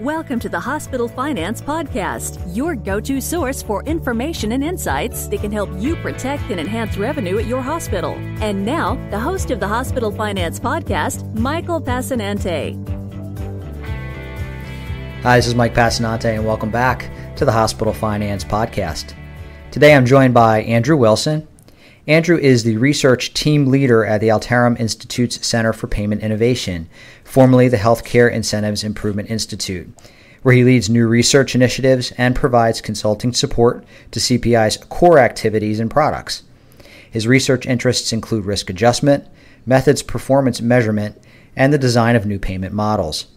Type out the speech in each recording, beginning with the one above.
Welcome to the Hospital Finance Podcast, your go-to source for information and insights that can help you protect and enhance revenue at your hospital. And now, the host of the Hospital Finance Podcast, Michael Passanante. Hi, this is Mike Passanante, and welcome back to the Hospital Finance Podcast. Today I'm joined by Andrew Wilson. Andrew is the research team leader at the Altarum Institute's Center for Payment Innovation, formerly the Healthcare Incentives Improvement Institute, where he leads new research initiatives and provides consulting support to CPI's core activities and products. His research interests include risk adjustment, methods performance measurement, and the design of new payment models.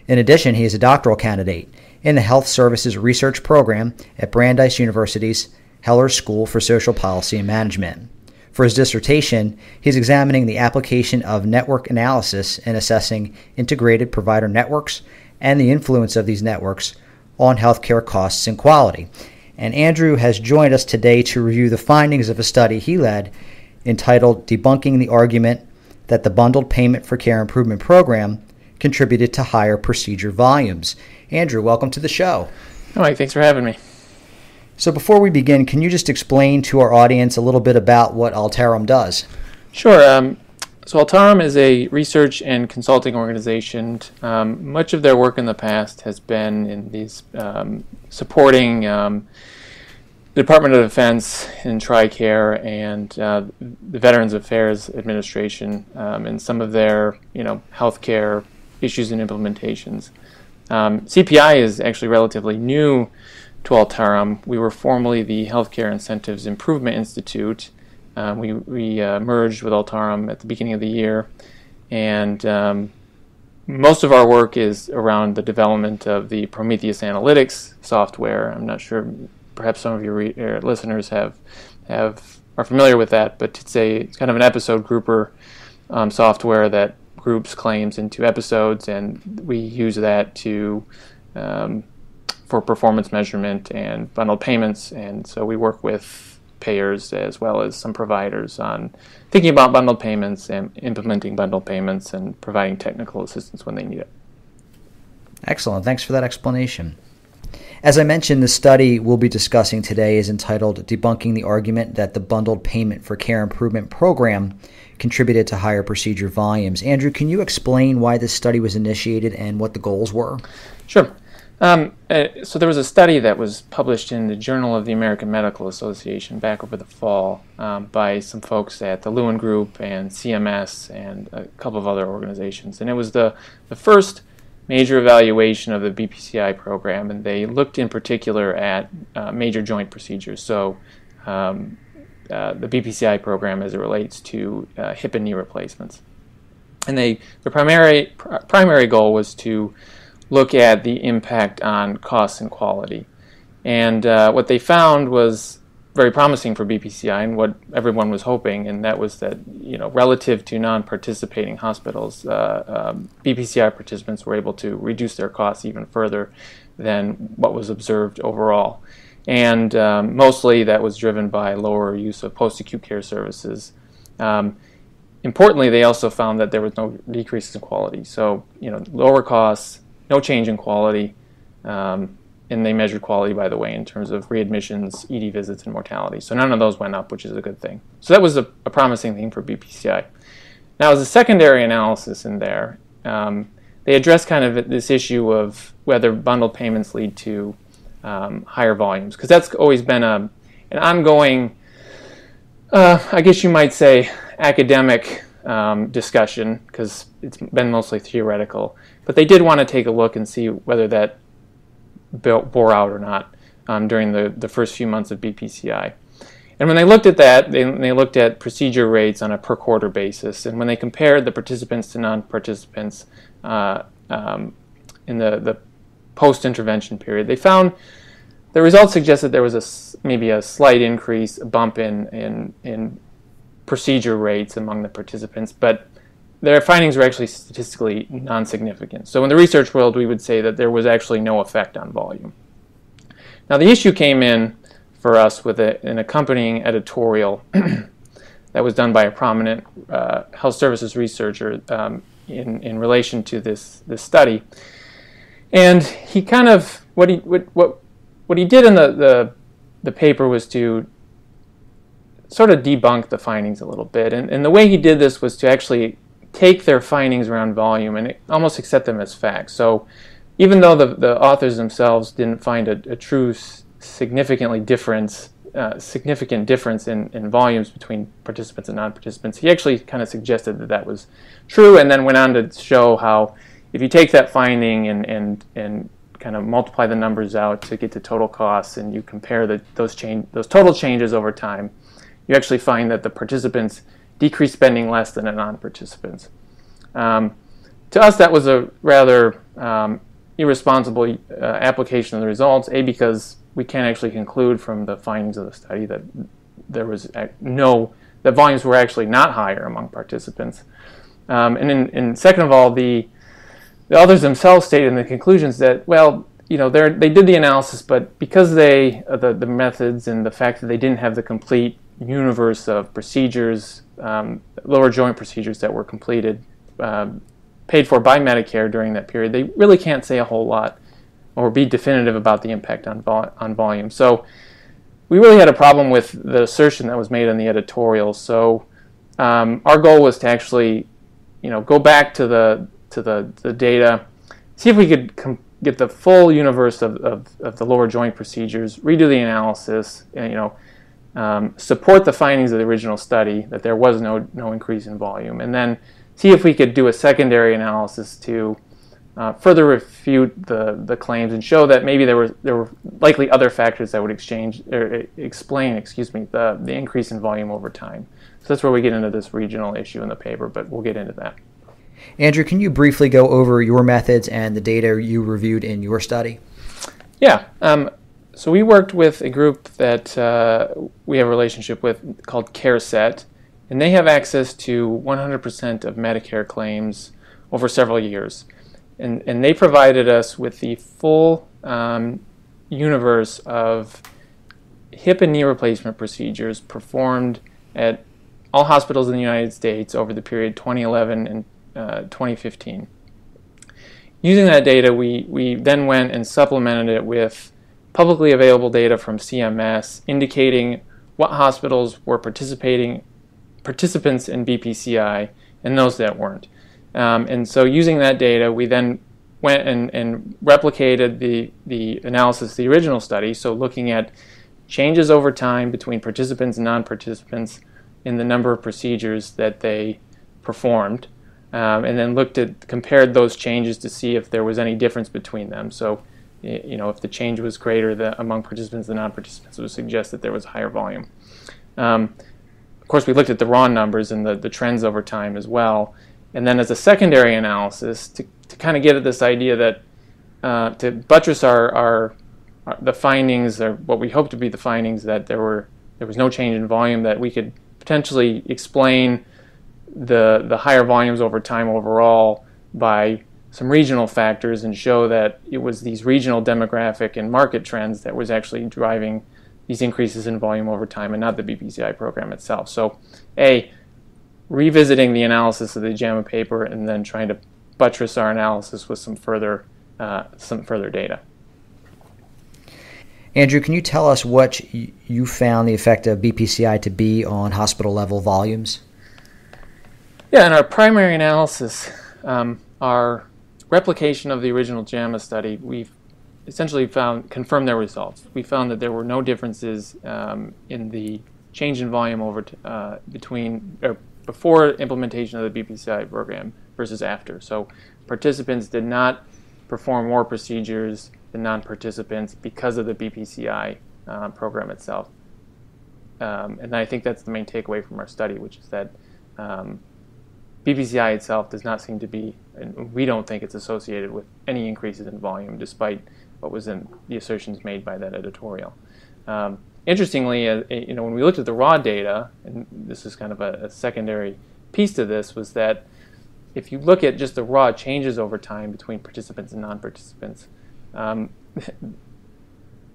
In addition, he is a doctoral candidate in the Health Services Research Program at Brandeis University's Heller School for Social Policy and Management. For his dissertation, he's examining the application of network analysis in assessing integrated provider networks and the influence of these networks on healthcare costs and quality. And Andrew has joined us today to review the findings of a study he led entitled Debunking the Argument that the Bundled Payment for Care Improvement Program contributed to higher procedure volumes. Andrew, welcome to the show. All right, thanks for having me. So before we begin, can you just explain to our audience a little bit about what Allteram does? Sure. So Alltarum is a research and consulting organization. Much of their work in the past has been in these supporting the Department of Defense in TRICARE and the Veterans Affairs Administration in some of their healthcare issues and implementations. CPI is actually relatively new to Allteram. We were formerly the Healthcare Incentives Improvement Institute. We merged with Allteram at the beginning of the year, and most of our work is around the development of the Prometheus Analytics software. I'm not sure, perhaps some of your listeners are familiar with that, but it's kind of an episode grouper software that groups claims into episodes, and we use that for performance measurement and bundled payments. And so we work with payers as well as some providers on thinking about bundled payments and implementing bundled payments and providing technical assistance when they need it. Excellent. Thanks for that explanation. As I mentioned, the study we'll be discussing today is entitled Debunking the Argument that the Bundled Payment for Care Improvement Program contributed to higher procedure volumes. Andrew, can you explain why this study was initiated and what the goals were? Sure. So there was a study that was published in the Journal of the American Medical Association back over the fall by some folks at the Lewin Group and CMS and a couple of other organizations. And it was the first major evaluation of the BPCI program, and they looked in particular at major joint procedures. So the BPCI program as it relates to hip and knee replacements. And the primary goal was to look at the impact on costs and quality. And what they found was very promising for BPCI and what everyone was hoping, and that was that, relative to non-participating hospitals, BPCI participants were able to reduce their costs even further than what was observed overall. And mostly that was driven by lower use of post-acute care services. Importantly, they also found that there was no decrease in quality. So, lower costs, no change in quality, and they measured quality, by the way, in terms of readmissions, ED visits, and mortality. So none of those went up, which is a good thing. So that was a promising thing for BPCI. Now, as a secondary analysis in there, they addressed kind of this issue of whether bundled payments lead to higher volumes, because that's always been an ongoing, I guess you might say, academic discussion, because it's been mostly theoretical. But they did want to take a look and see whether that bore out or not during the first few months of BPCI. And when they looked at that, they looked at procedure rates on a per quarter basis. And when they compared the participants to non-participants in the post-intervention period, they found the results suggested there was maybe a slight increase, a bump in procedure rates among the participants, but their findings were actually statistically non-significant. So in the research world, we would say that there was actually no effect on volume. Now the issue came in for us with an accompanying editorial that was done by a prominent health services researcher in relation to this study. And he kind of, what he did in the paper was to sort of debunk the findings a little bit. And the way he did this was to actually take their findings around volume and almost accept them as facts. So even though the authors themselves didn't find a true significant difference in volumes between participants and non-participants, he actually kind of suggested that that was true, and then went on to show how if you take that finding and kind of multiply the numbers out to get to total costs, and you compare those total changes over time, you actually find that the participants decrease spending less than the non-participants. To us, that was a rather irresponsible application of the results, because we can't actually conclude from the findings of the study that that volumes were actually not higher among participants. And second of all, the authors themselves stated in the conclusions that, well, they did the analysis, but because the methods and the fact that they didn't have the complete universe of procedures, lower joint procedures that were completed, paid for by Medicare during that period, they really can't say a whole lot or be definitive about the impact on volume. So we really had a problem with the assertion that was made in the editorial. So our goal was to actually, go back to the data, see if we could get the full universe of the lower joint procedures, redo the analysis, and, support the findings of the original study that there was no increase in volume, and then see if we could do a secondary analysis to further refute the claims and show that maybe there were likely other factors that would explain the increase in volume over time. So that's where we get into this regional issue in the paper, but we'll get into that. Andrew, can you briefly go over your methods and the data you reviewed in your study? Yeah. So we worked with a group that we have a relationship with called CareSet, and they have access to 100% of Medicare claims over several years. And they provided us with the full universe of hip and knee replacement procedures performed at all hospitals in the United States over the period 2011 and 2015. Using that data, we then went and supplemented it with publicly available data from CMS indicating what hospitals were participants in BPCI and those that weren't. And so using that data, we then went and replicated the analysis of the original study, so looking at changes over time between participants and non-participants in the number of procedures that they performed, and then compared those changes to see if there was any difference between them. So, if the change was greater among participants than non-participants, it would suggest that there was a higher volume. Of course, we looked at the raw numbers and the trends over time as well. And then as a secondary analysis, to kind of get at this idea that to buttress the findings, or what we hope to be the findings, that there was no change in volume, that we could potentially explain the higher volumes over time overall by some regional factors, and show that it was these regional demographic and market trends that was actually driving these increases in volume over time, and not the BPCI program itself. So, revisiting the analysis of the JAMA paper, and then trying to buttress our analysis with some further data. Andrew, can you tell us what you found the effect of BPCI to be on hospital level volumes? Yeah, in our primary analysis, our replication of the original JAMA study, we've essentially confirmed their results. We found that there were no differences in the change in volume before implementation of the BPCI program versus after. So participants did not perform more procedures than non-participants because of the BPCI program itself. And I think that's the main takeaway from our study, which is that BPCI itself does not seem to be, and we don't think it's associated with any increases in volume, despite what was in the assertions made by that editorial. Interestingly, when we looked at the raw data, and this is kind of a secondary piece to this, was that if you look at just the raw changes over time between participants and non-participants,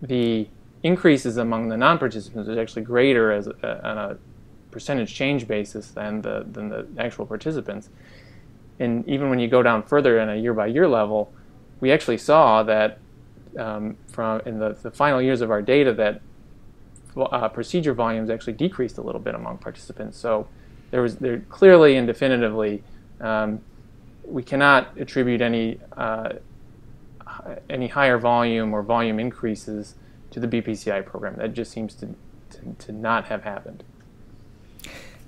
the increases among the non-participants is actually greater on a percentage change basis than the actual participants. And even when you go down further on a year-by-year level, we actually saw that from in the final years of our data that procedure volumes actually decreased a little bit among participants. So there clearly and definitively we cannot attribute any higher volume or volume increases to the BPCI program. That just seems to not have happened.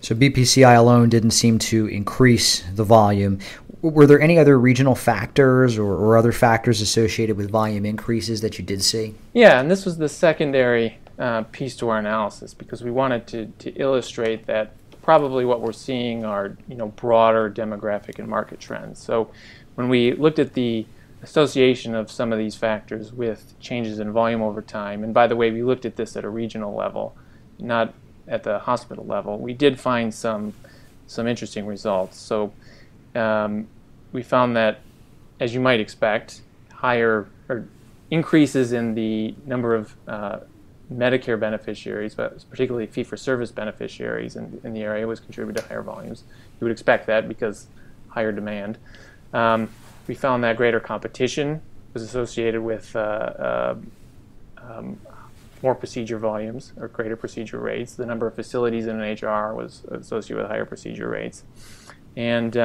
So BPCI alone didn't seem to increase the volume. Were there any other regional factors or other factors associated with volume increases that you did see? Yeah, and this was the secondary piece to our analysis, because we wanted to illustrate that probably what we're seeing are broader demographic and market trends. So when we looked at the association of some of these factors with changes in volume over time, and by the way, we looked at this at a regional level, not at the hospital level, we did find some interesting results. So we found that, as you might expect, higher or increases in the number of Medicare beneficiaries, but particularly fee-for-service beneficiaries in the area, was contributed to higher volumes. You would expect that because higher demand. We found that greater competition was associated with more procedure volumes or greater procedure rates. The number of facilities in an HR was associated with higher procedure rates. And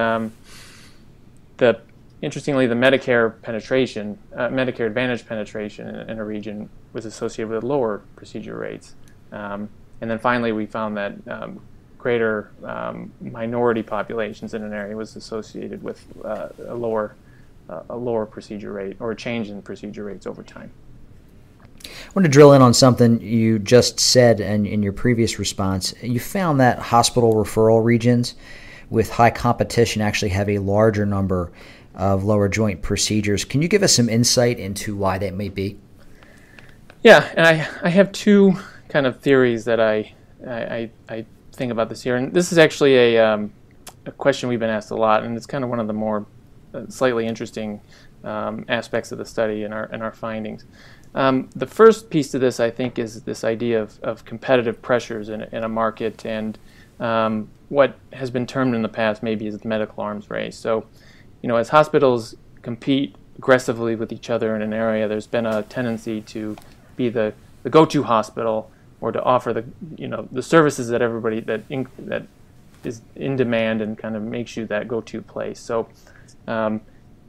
interestingly, the Medicare penetration, Medicare Advantage penetration in a region was associated with lower procedure rates. And then finally, we found that greater minority populations in an area was associated with a lower procedure rate, or a change in procedure rates over time. I want to drill in on something you just said in your previous response. You found that hospital referral regions with high competition actually have a larger number of lower joint procedures. Can you give us some insight into why that may be? Yeah, and I have two kind of theories that I think about this here. And this is actually a question we've been asked a lot, and it's kind of one of the more slightly interesting aspects of the study and our findings. The first piece to this, I think, is this idea of competitive pressures in a market, and what has been termed in the past maybe as the medical arms race. So, as hospitals compete aggressively with each other in an area, there's been a tendency to be the go-to hospital, or to offer the services that everybody that is in demand and kind of makes you that go-to place. So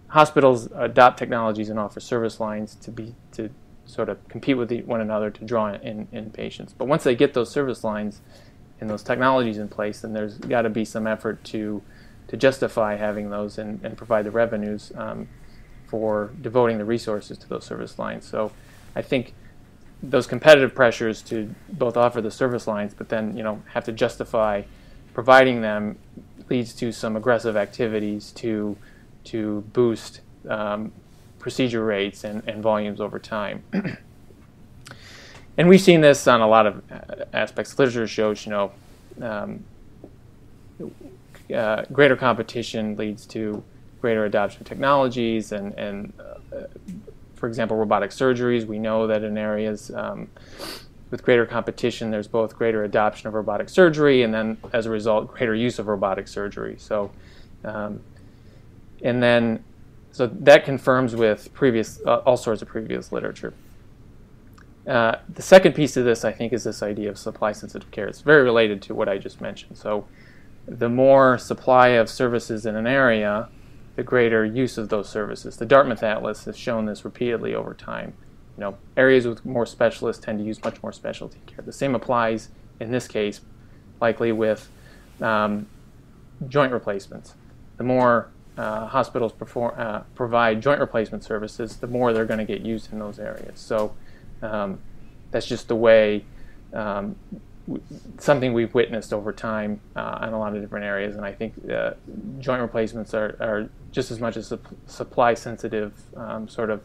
hospitals adopt technologies and offer service lines to sort of compete with one another to draw in patients. But once they get those service lines and those technologies in place, then there's got to be some effort to justify having those and provide the revenues for devoting the resources to those service lines. So I think those competitive pressures to both offer the service lines, but then have to justify providing them, leads to some aggressive activities to boost procedure rates and volumes over time. And we've seen this on a lot of aspects. Literature shows, greater competition leads to greater adoption of technologies, and for example, robotic surgeries. We know that in areas with greater competition, there's both greater adoption of robotic surgery, and then as a result, greater use of robotic surgery. So, so that confirms with all sorts of previous literature. The second piece of this, I think, is this idea of supply-sensitive care. It's very related to what I just mentioned. So the more supply of services in an area, the greater use of those services. The Dartmouth Atlas has shown this repeatedly over time. Areas with more specialists tend to use much more specialty care. The same applies in this case, likely with joint replacements. The more hospitals provide joint replacement services, the more they're going to get used in those areas. So that's just the way, something we've witnessed over time in a lot of different areas, and I think joint replacements are just as much a supply-sensitive sort of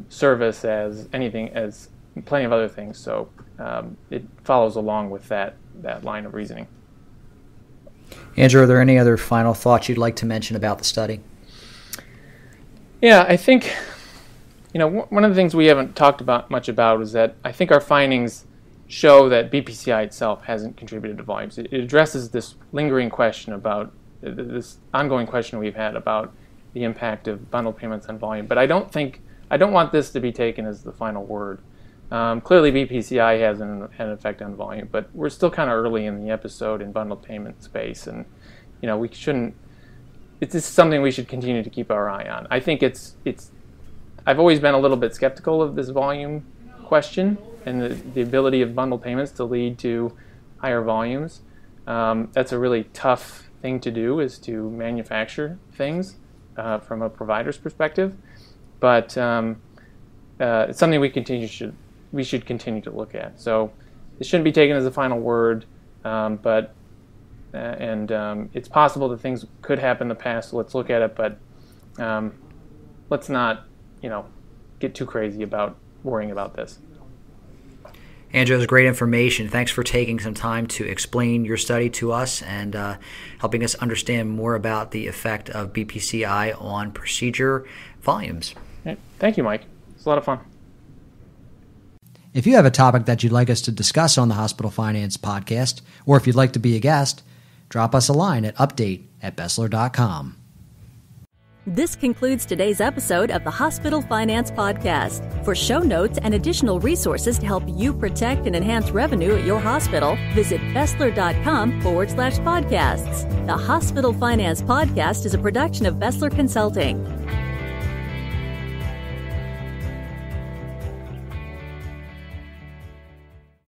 service as plenty of other things. So it follows along with that line of reasoning. Andrew, are there any other final thoughts you'd like to mention about the study? Yeah, I think one of the things we haven't talked much about is that I think our findings show that BPCI itself hasn't contributed to volumes. It addresses this lingering question about this ongoing question we've had about, the impact of bundle payments on volume. But I don't want this to be taken as the final word. Clearly, BPCI has an effect on volume, but we're still kind of early in the episode in bundle payment space, and we shouldn't. It's just something we should continue to keep our eye on. I think it's. I've always been a little bit skeptical of this volume question and the ability of bundle payments to lead to higher volumes. That's a really tough thing to do, is to manufacture things from a provider's perspective, but it's something we should continue to look at. So it shouldn't be taken as a final word, but it's possible that things could happen in the past. So let's look at it, but let's not get too crazy about worrying about this. Andrew, it was great information. Thanks for taking some time to explain your study to us and helping us understand more about the effect of BPCI on procedure volumes. Thank you, Mike. It's a lot of fun. If you have a topic that you'd like us to discuss on the Hospital Finance Podcast, or if you'd like to be a guest, drop us a line at update@bessler.com. This concludes today's episode of the Hospital Finance Podcast. For show notes and additional resources to help you protect and enhance revenue at your hospital, visit bessler.com/podcasts. The Hospital Finance Podcast is a production of Bessler Consulting.